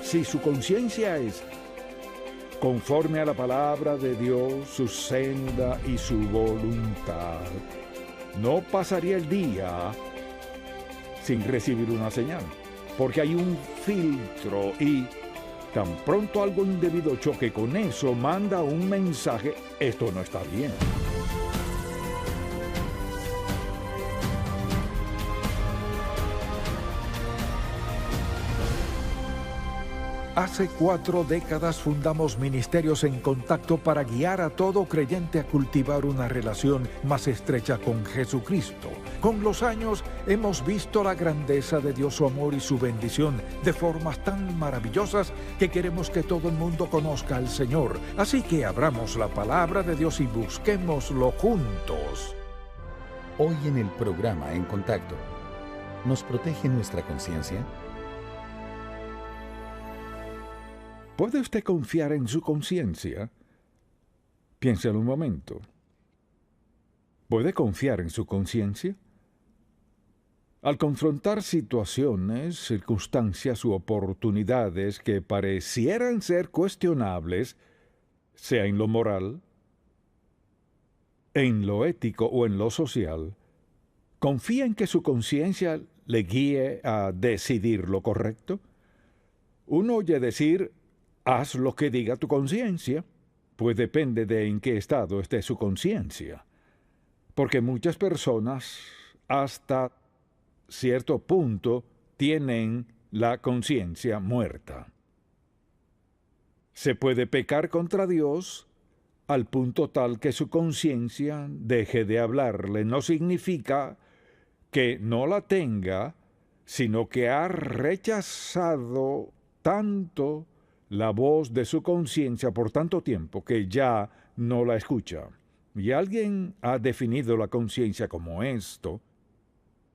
si su conciencia es conforme a la palabra de Dios, su senda y su voluntad, no pasaría el día sin recibir una señal, porque hay un filtro y tan pronto algo indebido choque con eso, manda un mensaje: esto no está bien. Hace 4 décadas fundamos Ministerios en Contacto para guiar a todo creyente a cultivar una relación más estrecha con Jesucristo. Con los años hemos visto la grandeza de Dios, su amor y su bendición de formas tan maravillosas que queremos que todo el mundo conozca al Señor. Así que abramos la palabra de Dios y busquémoslo juntos. Hoy en el programa En Contacto, ¿nos protege nuestra conciencia? ¿Puede usted confiar en su conciencia? Piénselo un momento. ¿Puede confiar en su conciencia? Al confrontar situaciones, circunstancias u oportunidades que parecieran ser cuestionables, sea en lo moral, en lo ético o en lo social, ¿confía en que su conciencia le guíe a decidir lo correcto? Uno oye decir: haz lo que diga tu conciencia, pues depende de en qué estado esté su conciencia. Porque muchas personas, hasta cierto punto, tienen la conciencia muerta. Se puede pecar contra Dios al punto tal que su conciencia deje de hablarle. No significa que no la tenga, sino que ha rechazado tanto la voz de su conciencia por tanto tiempo que ya no la escucha. Y alguien ha definido la conciencia como esto: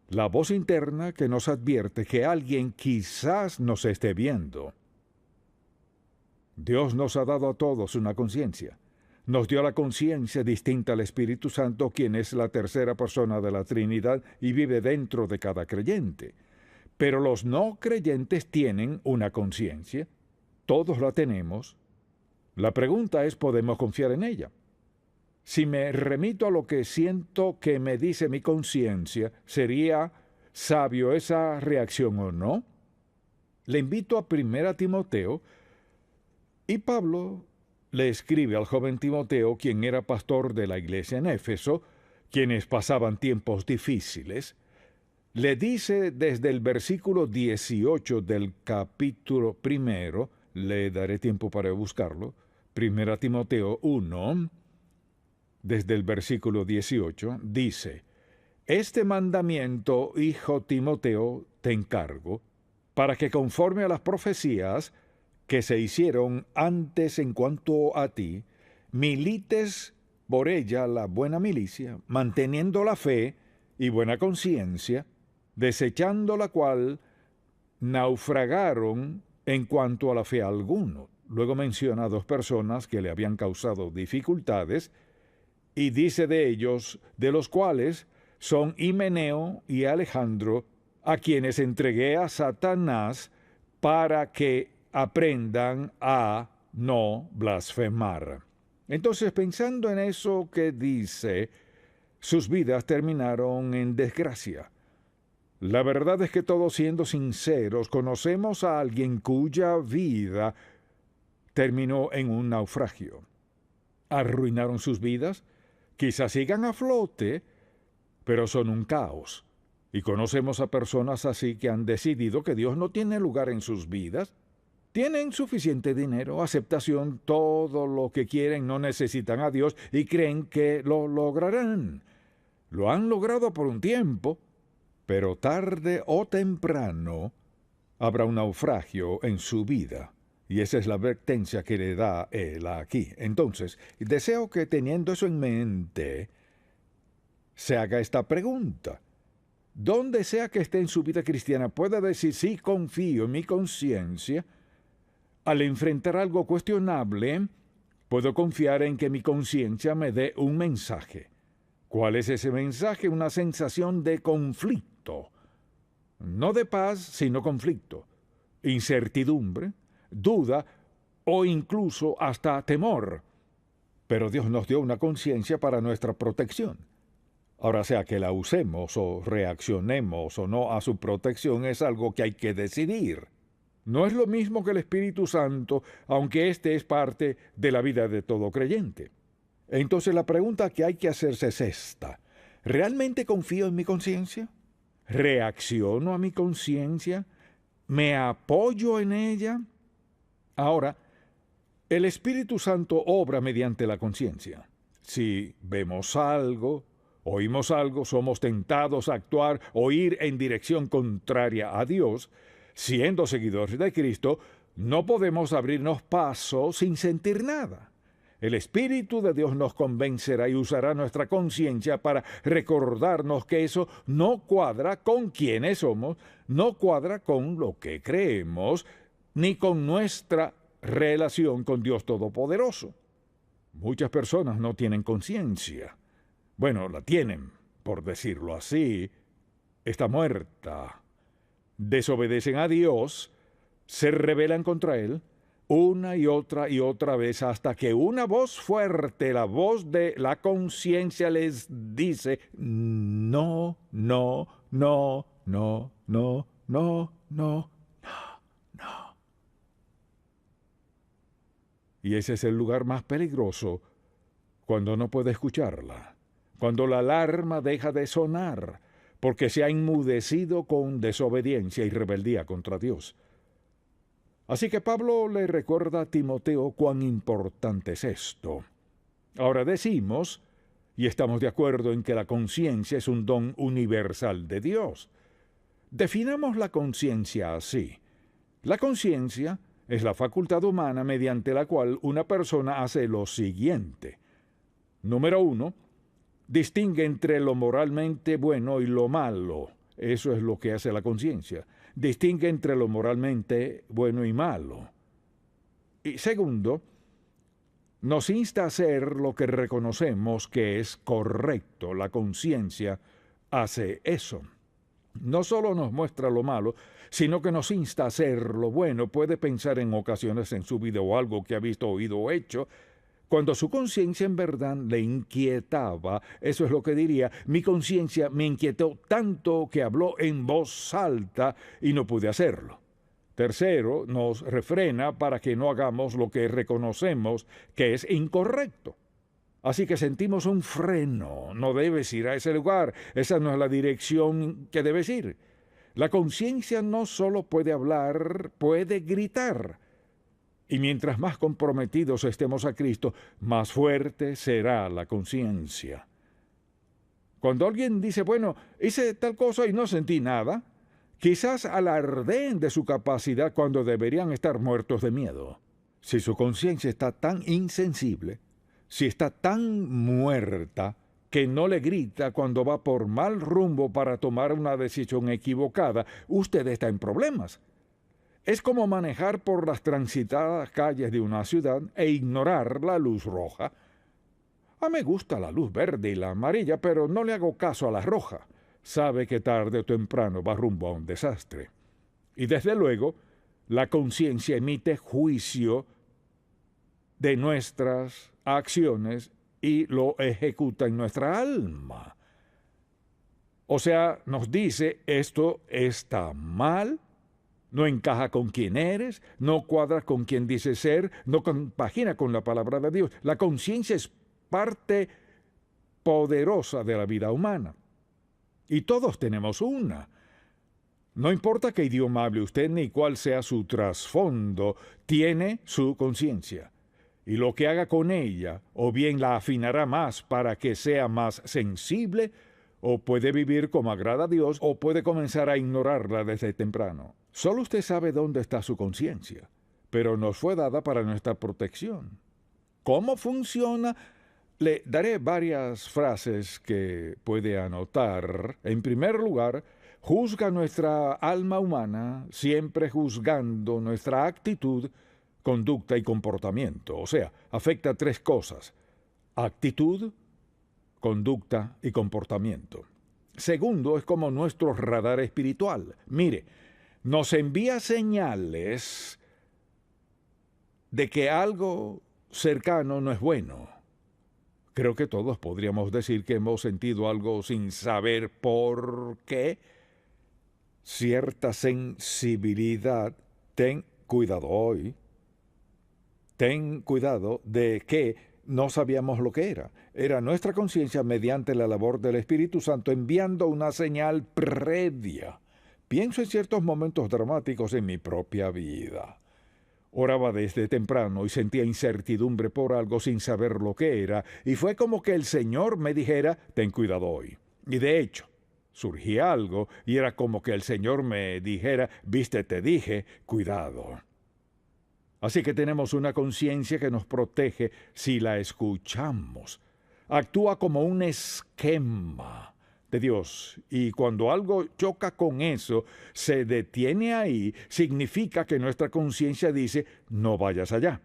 la voz interna que nos advierte que alguien quizás nos esté viendo. Dios nos ha dado a todos una conciencia. Nos dio la conciencia distinta al Espíritu Santo, quien es la tercera persona de la Trinidad y vive dentro de cada creyente. Pero los no creyentes tienen una conciencia. Todos la tenemos. La pregunta es: ¿podemos confiar en ella? Si me remito a lo que siento que me dice mi conciencia, ¿sería sabio esa reacción o no? Le invito a 1 Timoteo, y Pablo le escribe al joven Timoteo, quien era pastor de la iglesia en Éfeso, quienes pasaban tiempos difíciles. Le dice desde el versículo 18 del capítulo 1, le daré tiempo para buscarlo, 1 Timoteo 1, desde el versículo 18, dice: este mandamiento, hijo Timoteo, te encargo, para que conforme a las profecías que se hicieron antes en cuanto a ti, milites por ella la buena milicia, manteniendo la fe y buena conciencia, desechando la cual naufragaron en cuanto a la fe alguno. Luego menciona a 2 personas que le habían causado dificultades, y dice de ellos, de los cuales son Himeneo y Alejandro, a quienes entregué a Satanás para que aprendan a no blasfemar. Entonces, pensando en eso que dice, sus vidas terminaron en desgracia. La verdad es que todos, siendo sinceros, conocemos a alguien cuya vida terminó en un naufragio. ¿Arruinaron sus vidas? Quizás sigan a flote, pero son un caos. Y conocemos a personas así que han decidido que Dios no tiene lugar en sus vidas. Tienen suficiente dinero, aceptación, todo lo que quieren, no necesitan a Dios y creen que lo lograrán. Lo han logrado por un tiempo, pero tarde o temprano habrá un naufragio en su vida. Y esa es la advertencia que le da él aquí. Entonces, deseo que, teniendo eso en mente, se haga esta pregunta. Donde sea que esté en su vida cristiana, pueda decir: sí, confío en mi conciencia. Al enfrentar algo cuestionable, puedo confiar en que mi conciencia me dé un mensaje. ¿Cuál es ese mensaje? Una sensación de conflicto. No de paz, sino conflicto. Incertidumbre. duda o incluso hasta temor. Pero Dios nos dio una conciencia para nuestra protección. Ahora, sea que la usemos o reaccionemos o no a su protección, es algo que hay que decidir. No es lo mismo que el Espíritu Santo, aunque éste es parte de la vida de todo creyente. Entonces la pregunta que hay que hacerse es esta: ¿realmente confío en mi conciencia? ¿Reacciono a mi conciencia? ¿Me apoyo en ella? Ahora, el Espíritu Santo obra mediante la conciencia. Si vemos algo, oímos algo, somos tentados a actuar o ir en dirección contraria a Dios, siendo seguidores de Cristo, no podemos abrirnos paso sin sentir nada. El Espíritu de Dios nos convencerá y usará nuestra conciencia para recordarnos que eso no cuadra con quienes somos, no cuadra con lo que creemos, ni con nuestra relación con Dios Todopoderoso. Muchas personas no tienen conciencia. Bueno, la tienen, por decirlo así, está muerta. Desobedecen a Dios, se rebelan contra Él, una y otra vez, hasta que una voz fuerte, la voz de la conciencia, les dice: no, no, no, no, no, no, no, no. Y ese es el lugar más peligroso, cuando no puede escucharla, cuando la alarma deja de sonar, porque se ha enmudecido con desobediencia y rebeldía contra Dios. Así que Pablo le recuerda a Timoteo cuán importante es esto. Ahora decimos, y estamos de acuerdo en que la conciencia es un don universal de Dios. Definamos la conciencia así. La conciencia es la facultad humana mediante la cual una persona hace lo siguiente. Número 1, distingue entre lo moralmente bueno y lo malo. Eso es lo que hace la conciencia. Distingue entre lo moralmente bueno y malo. Y segundo, nos insta a hacer lo que reconocemos que es correcto. La conciencia hace eso. No solo nos muestra lo malo, sino que nos insta a hacer lo bueno. Puede pensar en ocasiones en su vida o algo que ha visto, oído o hecho, cuando su conciencia en verdad le inquietaba. Eso es lo que diría: mi conciencia me inquietó tanto que habló en voz alta y no pude hacerlo. Tercero, nos refrena para que no hagamos lo que reconocemos que es incorrecto. Así que sentimos un freno: no debes ir a ese lugar, esa no es la dirección que debes ir. La conciencia no solo puede hablar, puede gritar. Y mientras más comprometidos estemos a Cristo, más fuerte será la conciencia. Cuando alguien dice: bueno, hice tal cosa y no sentí nada, quizás alardeen de su capacidad cuando deberían estar muertos de miedo. Si su conciencia está tan insensible, si está tan muerta, que no le grita cuando va por mal rumbo para tomar una decisión equivocada, usted está en problemas. Es como manejar por las transitadas calles de una ciudad e ignorar la luz roja. Me gusta la luz verde y la amarilla, pero no le hago caso a la roja. Sabe que tarde o temprano va rumbo a un desastre. Y desde luego, la conciencia emite juicio de nuestras acciones y lo ejecuta en nuestra alma. O sea, nos dice: esto está mal, no encaja con quien eres, no cuadra con quien dices ser, no compagina con la palabra de Dios. La conciencia es parte poderosa de la vida humana. Y todos tenemos una. No importa qué idioma hable usted ni cuál sea su trasfondo, tiene su conciencia. Y lo que haga con ella, o bien la afinará más para que sea más sensible, o puede vivir como agrada a Dios, o puede comenzar a ignorarla desde temprano. Solo usted sabe dónde está su conciencia, pero nos fue dada para nuestra protección. ¿Cómo funciona? Le daré varias frases que puede anotar. En primer lugar, juzga nuestra alma humana, siempre juzgando nuestra actitud, conducta y comportamiento. O sea, afecta 3 cosas: actitud, conducta y comportamiento. Segundo, es como nuestro radar espiritual. Mire, nos envía señales de que algo cercano no es bueno. Creo que todos podríamos decir que hemos sentido algo sin saber por qué. Cierta sensibilidad. Ten cuidado hoy. Ten cuidado de que no sabíamos lo que era. Era nuestra conciencia mediante la labor del Espíritu Santo enviando una señal previa. Pienso en ciertos momentos dramáticos en mi propia vida. Oraba desde temprano y sentía incertidumbre por algo sin saber lo que era, y fue como que el Señor me dijera, ten cuidado hoy. Y de hecho, surgía algo y era como que el Señor me dijera, viste, te dije, cuidado. Así que tenemos una conciencia que nos protege si la escuchamos. Actúa como un esquema de Dios, y cuando algo choca con eso, se detiene ahí, significa que nuestra conciencia dice, no vayas allá.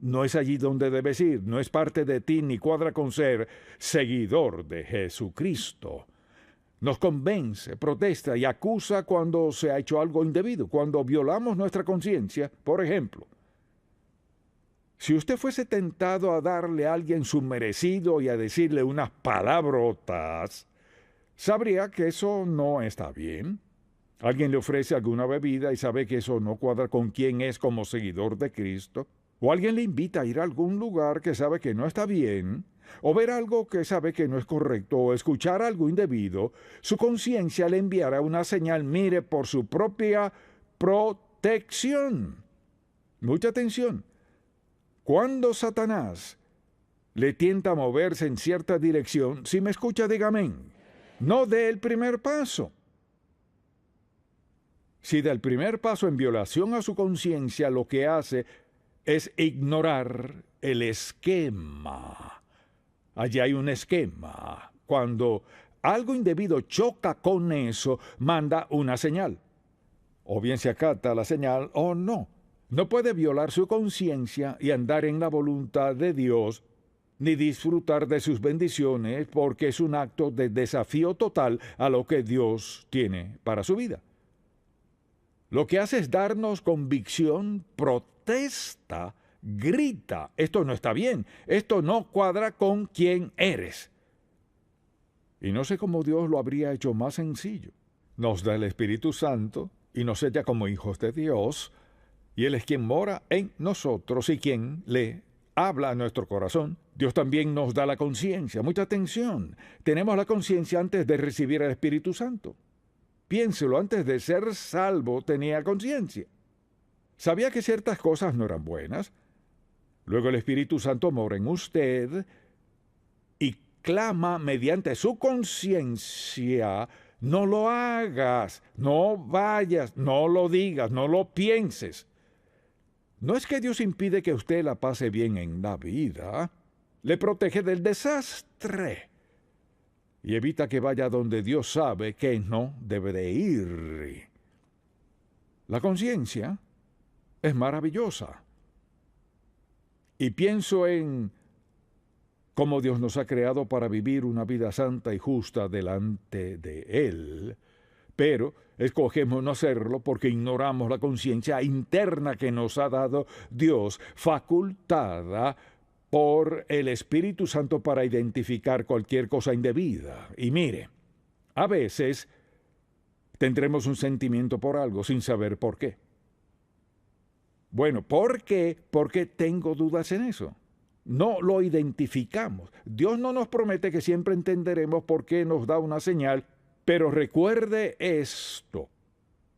No es allí donde debes ir, no es parte de ti ni cuadra con ser seguidor de Jesucristo. Nos convence, protesta y acusa cuando se ha hecho algo indebido, cuando violamos nuestra conciencia, por ejemplo. Si usted fuese tentado a darle a alguien su merecido y a decirle unas palabrotas, sabría que eso no está bien. Alguien le ofrece alguna bebida y sabe que eso no cuadra con quién es como seguidor de Cristo. O alguien le invita a ir a algún lugar que sabe que no está bien. O ver algo que sabe que no es correcto. O escuchar algo indebido. Su conciencia le enviará una señal, mire, por su propia protección. Mucha atención. Cuando Satanás le tienta a moverse en cierta dirección, si me escucha, diga amén. No dé el primer paso. Si da el primer paso en violación a su conciencia, lo que hace es ignorar el esquema. Allí hay un esquema. Cuando algo indebido choca con eso, manda una señal. O bien se acata la señal o no. No puede violar su conciencia y andar en la voluntad de Dios ni disfrutar de sus bendiciones, porque es un acto de desafío total a lo que Dios tiene para su vida. Lo que hace es darnos convicción, protesta, grita, esto no está bien, esto no cuadra con quién eres. Y no sé cómo Dios lo habría hecho más sencillo. Nos da el Espíritu Santo y nos sella como hijos de Dios, y Él es quien mora en nosotros y quien le habla a nuestro corazón. Dios también nos da la conciencia. Mucha atención. Tenemos la conciencia antes de recibir el Espíritu Santo. Piénselo, antes de ser salvo tenía conciencia. Sabía que ciertas cosas no eran buenas. Luego el Espíritu Santo mora en usted y clama mediante su conciencia, no lo hagas, no vayas, no lo digas, no lo pienses. No es que Dios impide que usted la pase bien en la vida, le protege del desastre y evita que vaya donde Dios sabe que no debe de ir. La conciencia es maravillosa. Y pienso en cómo Dios nos ha creado para vivir una vida santa y justa delante de Él, pero escogemos no hacerlo porque ignoramos la conciencia interna que nos ha dado Dios, facultada por el Espíritu Santo para identificar cualquier cosa indebida. Y mire, a veces tendremos un sentimiento por algo sin saber por qué. Bueno, ¿por qué? Porque tengo dudas en eso. No lo identificamos. Dios no nos promete que siempre entenderemos por qué nos da una señal, pero recuerde esto.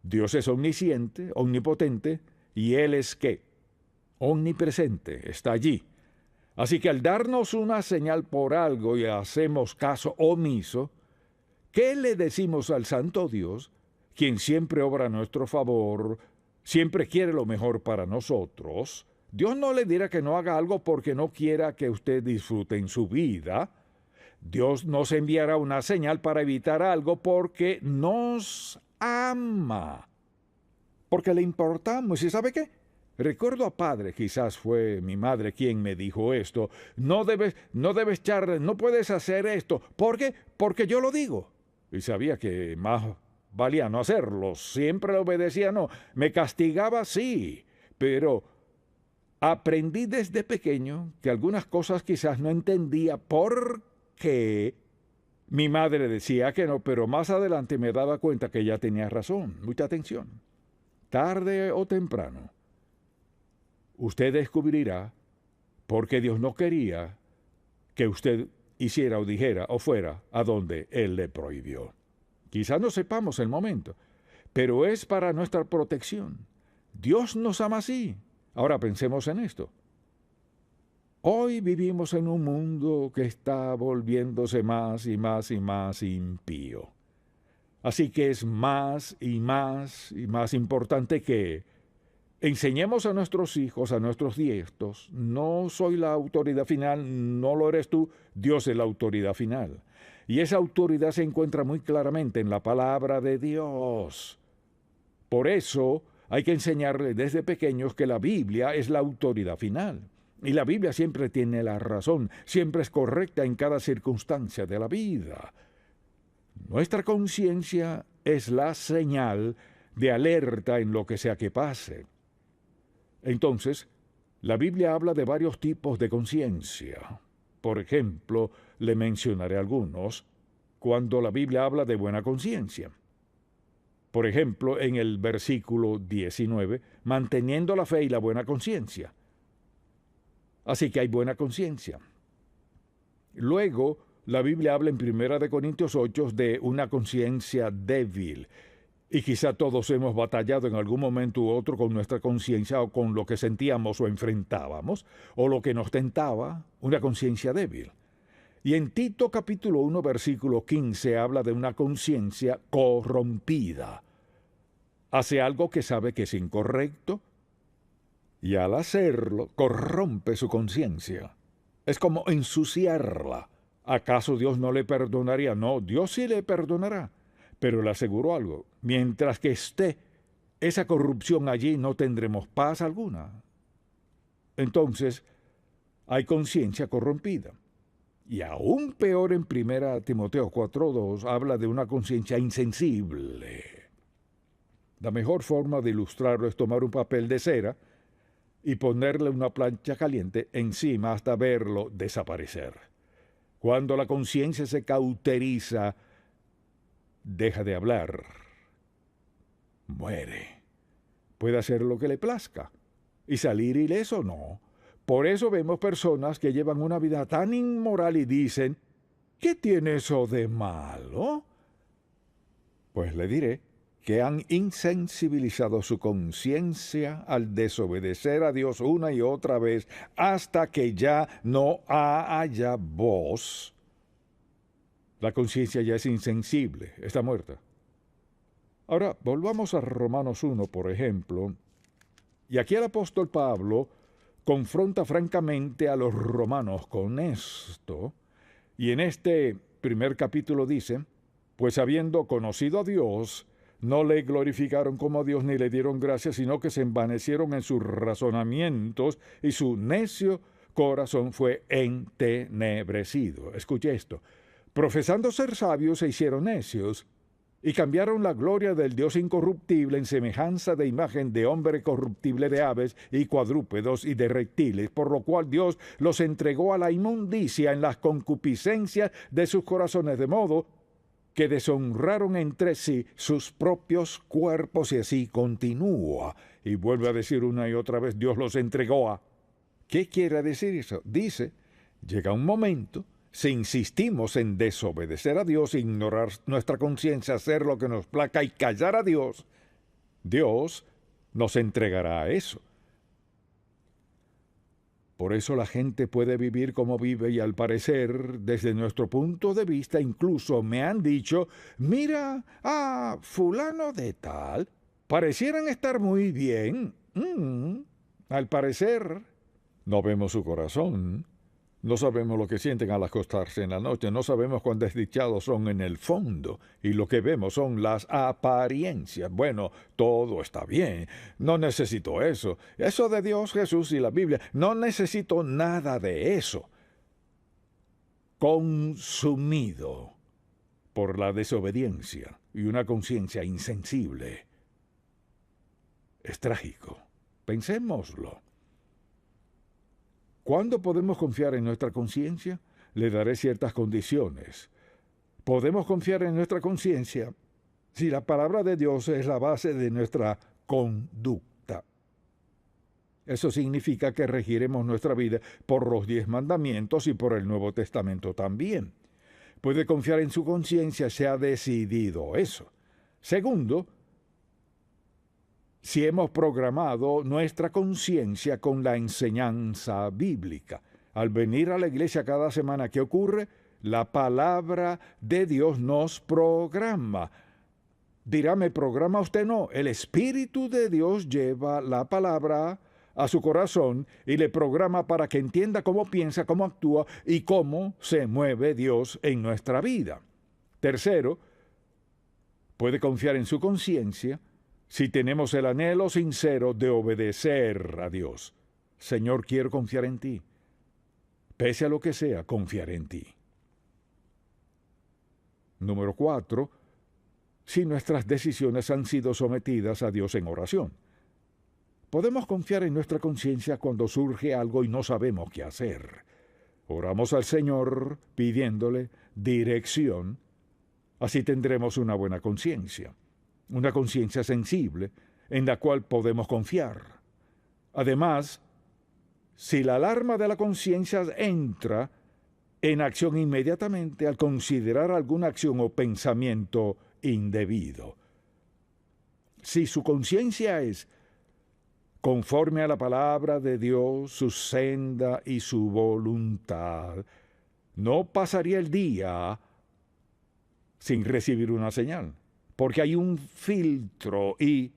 Dios es omnisciente, omnipotente, y Él es ¿qué? Omnipresente, está allí. Así que al darnos una señal por algo y hacemos caso omiso, ¿qué le decimos al Santo Dios, quien siempre obra a nuestro favor, siempre quiere lo mejor para nosotros? Dios no le dirá que no haga algo porque no quiera que usted disfrute en su vida. Dios nos enviará una señal para evitar algo porque nos ama, porque le importamos. ¿Y sabe qué? Recuerdo a padre, quizás fue mi madre quien me dijo esto, no puedes hacer esto. ¿Por qué? Porque yo lo digo. Y sabía que más valía no hacerlo. Siempre le obedecía, no. Me castigaba, sí, pero aprendí desde pequeño que algunas cosas quizás no entendía por qué mi madre decía que no, pero más adelante me daba cuenta que ella tenía razón. Mucha atención. Tarde o temprano, usted descubrirá por qué Dios no quería que usted hiciera o dijera o fuera a donde Él le prohibió. Quizás no sepamos el momento, pero es para nuestra protección. Dios nos ama así. Ahora pensemos en esto. Hoy vivimos en un mundo que está volviéndose más y más y más impío. Así que es más y más y más importante que enseñemos a nuestros hijos, a nuestros nietos, no soy la autoridad final, no lo eres tú, Dios es la autoridad final. Y esa autoridad se encuentra muy claramente en la palabra de Dios. Por eso hay que enseñarles desde pequeños que la Biblia es la autoridad final. Y la Biblia siempre tiene la razón, siempre es correcta en cada circunstancia de la vida. Nuestra conciencia es la señal de alerta en lo que sea que pase. Entonces, la Biblia habla de varios tipos de conciencia. Por ejemplo, le mencionaré algunos cuando la Biblia habla de buena conciencia. Por ejemplo, en el versículo 19, manteniendo la fe y la buena conciencia. Así que hay buena conciencia. Luego, la Biblia habla en 1 Corintios 8 de una conciencia débil. Y quizá todos hemos batallado en algún momento u otro con nuestra conciencia o con lo que sentíamos o enfrentábamos, o lo que nos tentaba, una conciencia débil. Y en Tito capítulo 1, versículo 15 habla de una conciencia corrompida. Hace algo que sabe que es incorrecto, y al hacerlo corrompe su conciencia. Es como ensuciarla. ¿Acaso Dios no le perdonaría? No, Dios sí le perdonará. Pero le aseguro algo, mientras que esté esa corrupción allí no tendremos paz alguna. Entonces, hay conciencia corrompida. Y aún peor en 1 Timoteo 4:2 habla de una conciencia insensible. La mejor forma de ilustrarlo es tomar un papel de cera y ponerle una plancha caliente encima hasta verlo desaparecer. Cuando la conciencia se cauteriza, deja de hablar, muere. Puede hacer lo que le plazca y salir ileso, no. Por eso vemos personas que llevan una vida tan inmoral y dicen, ¿qué tiene eso de malo? Pues le diré que han insensibilizado su conciencia al desobedecer a Dios una y otra vez hasta que ya no haya voz. La conciencia ya es insensible, está muerta. Ahora, volvamos a Romanos 1, por ejemplo, y aquí el apóstol Pablo confronta francamente a los romanos con esto, y en este primer capítulo dice, pues habiendo conocido a Dios, no le glorificaron como a Dios ni le dieron gracias, sino que se envanecieron en sus razonamientos y su necio corazón fue entenebrecido. Escuche esto. Profesando ser sabios, se hicieron necios, y cambiaron la gloria del Dios incorruptible en semejanza de imagen de hombre corruptible, de aves y cuadrúpedos y de reptiles, por lo cual Dios los entregó a la inmundicia en las concupiscencias de sus corazones, de modo que deshonraron entre sí sus propios cuerpos, y así continúa. Y vuelve a decir una y otra vez, Dios los entregó a... ¿Qué quiere decir eso? Dice, llega un momento, si insistimos en desobedecer a Dios, ignorar nuestra conciencia, hacer lo que nos plazca y callar a Dios, Dios nos entregará a eso. Por eso la gente puede vivir como vive y al parecer, desde nuestro punto de vista, incluso me han dicho, mira, fulano de tal, parecieran estar muy bien. Al parecer, no vemos su corazón. No sabemos lo que sienten al acostarse en la noche, no sabemos cuán desdichados son en el fondo, y lo que vemos son las apariencias. Bueno, todo está bien, no necesito eso. Eso de Dios, Jesús y la Biblia, no necesito nada de eso. Consumido por la desobediencia y una conciencia insensible. Es trágico. Pensémoslo. ¿Cuándo podemos confiar en nuestra conciencia? Le daré ciertas condiciones. Podemos confiar en nuestra conciencia si la palabra de Dios es la base de nuestra conducta. Eso significa que regiremos nuestra vida por los 10 mandamientos y por el Nuevo Testamento también. Puede confiar en su conciencia si ha decidido eso. Segundo, si hemos programado nuestra conciencia con la enseñanza bíblica. Al venir a la iglesia cada semana, ¿qué ocurre? La palabra de Dios nos programa. Dirá, ¿me programa usted? No, el Espíritu de Dios lleva la palabra a su corazón y le programa para que entienda cómo piensa, cómo actúa y cómo se mueve Dios en nuestra vida. Tercero, puede confiar en su conciencia si tenemos el anhelo sincero de obedecer a Dios. Señor, quiero confiar en ti. Pese a lo que sea, confiaré en ti. Número 4. Si nuestras decisiones han sido sometidas a Dios en oración. Podemos confiar en nuestra conciencia cuando surge algo y no sabemos qué hacer. Oramos al Señor pidiéndole dirección. Así tendremos una buena conciencia. Una conciencia sensible en la cual podemos confiar. Además, si la alarma de la conciencia entra en acción inmediatamente al considerar alguna acción o pensamiento indebido. Si su conciencia es conforme a la palabra de Dios, su senda y su voluntad, no pasaría el día sin recibir una señal, porque hay un filtro y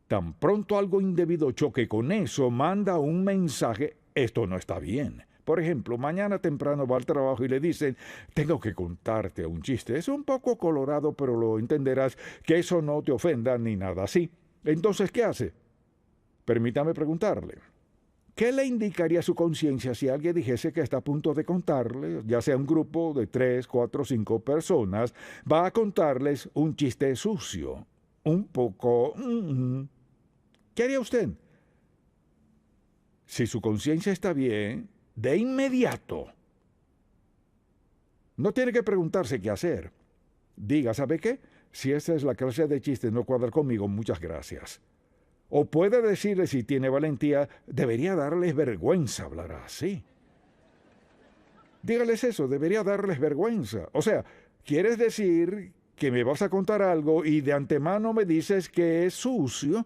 tan pronto algo indebido choque con eso, manda un mensaje, esto no está bien. Por ejemplo, mañana temprano va al trabajo y le dicen, tengo que contarte un chiste. Es un poco colorado, pero lo entenderás, que eso no te ofenda ni nada así. Entonces, ¿qué hace? Permítame preguntarle, ¿qué le indicaría a su conciencia si alguien dijese que está a punto de contarle, ya sea un grupo de 3, 4, 5 personas, va a contarles un chiste sucio, un poco... ¿Qué haría usted? Si su conciencia está bien, de inmediato, no tiene que preguntarse qué hacer. Diga, ¿sabe qué? Si esta es la clase de chiste no cuadra conmigo, muchas gracias. O puede decirle, si tiene valentía, debería darles vergüenza hablar así. Dígales eso, debería darles vergüenza. O sea, ¿quieres decir que me vas a contar algo y de antemano me dices que es sucio?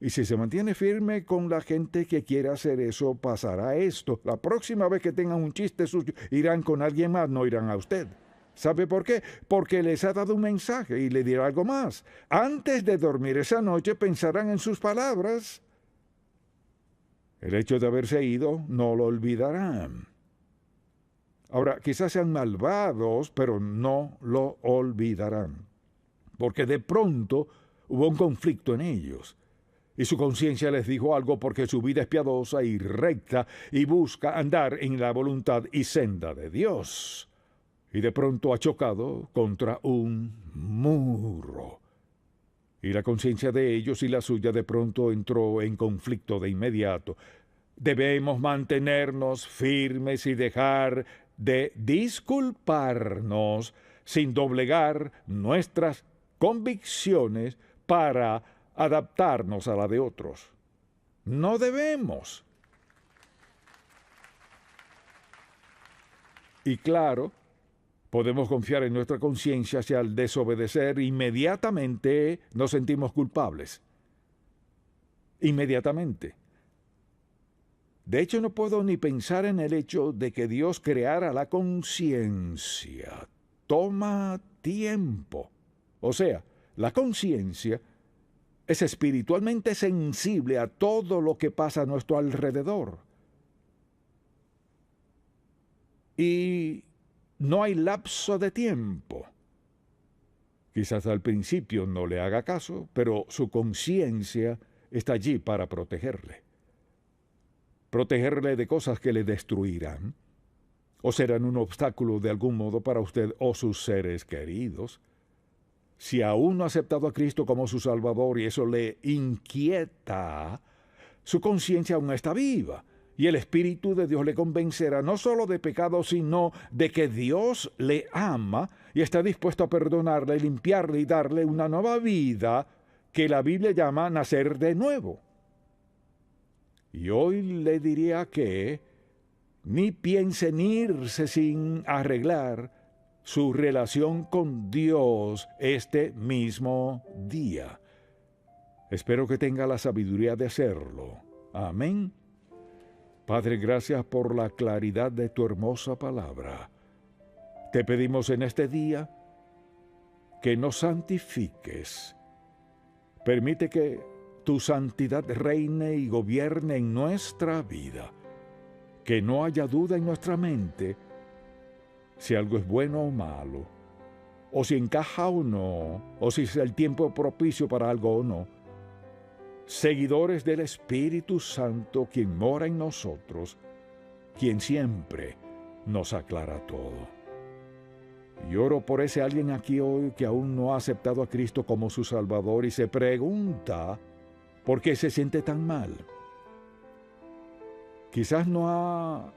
Y si se mantiene firme con la gente que quiere hacer eso, pasará esto. La próxima vez que tengan un chiste sucio, irán con alguien más, no irán a usted. ¿Sabe por qué? Porque les ha dado un mensaje y le dirá algo más. Antes de dormir esa noche pensarán en sus palabras. El hecho de haberse ido no lo olvidarán. Ahora, quizás sean malvados, pero no lo olvidarán. Porque de pronto hubo un conflicto en ellos. Y su conciencia les dijo algo porque su vida es piadosa y recta y busca andar en la voluntad y senda de Dios. Y de pronto ha chocado contra un muro. Y la conciencia de ellos y la suya de pronto entró en conflicto de inmediato. Debemos mantenernos firmes y dejar de disculparnos sin doblegar nuestras convicciones para adaptarnos a la de otros. No debemos. Y claro, podemos confiar en nuestra conciencia si al desobedecer inmediatamente nos sentimos culpables. Inmediatamente. De hecho, no puedo ni pensar en el hecho de que Dios creara la conciencia. Toma tiempo. O sea, la conciencia es espiritualmente sensible a todo lo que pasa a nuestro alrededor. Y no hay lapso de tiempo. Quizás al principio no le haga caso, pero su conciencia está allí para protegerle. Protegerle de cosas que le destruirán, o serán un obstáculo de algún modo para usted o sus seres queridos. Si aún no ha aceptado a Cristo como su Salvador y eso le inquieta, su conciencia aún está viva y el Espíritu de Dios le convencerá no solo de pecado, sino de que Dios le ama y está dispuesto a perdonarle, limpiarle y darle una nueva vida que la Biblia llama nacer de nuevo. Y hoy le diría que ni piense en irse sin arreglar su relación con Dios este mismo día. Espero que tenga la sabiduría de hacerlo. Amén. Padre, gracias por la claridad de tu hermosa palabra. Te pedimos en este día que nos santifiques. Permite que tu santidad reine y gobierne en nuestra vida. Que no haya duda en nuestra mente si algo es bueno o malo, o si encaja o no, o si es el tiempo propicio para algo o no. Seguidores del Espíritu Santo, quien mora en nosotros, quien siempre nos aclara todo. Y oro por ese alguien aquí hoy que aún no ha aceptado a Cristo como su Salvador y se pregunta por qué se siente tan mal. Quizás no ha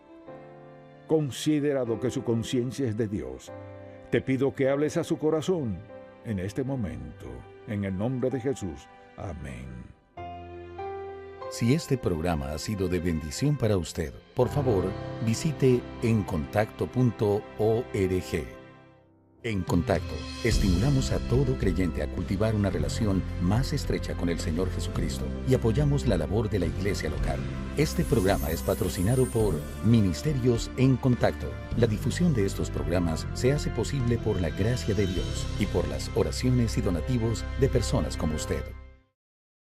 considerado que su conciencia es de Dios. Te pido que hables a su corazón en este momento, en el nombre de Jesús. Amén. Si este programa ha sido de bendición para usted, por favor, visite encontacto.org. En Contacto, estimulamos a todo creyente a cultivar una relación más estrecha con el Señor Jesucristo y apoyamos la labor de la iglesia local. Este programa es patrocinado por Ministerios en Contacto. La difusión de estos programas se hace posible por la gracia de Dios y por las oraciones y donativos de personas como usted.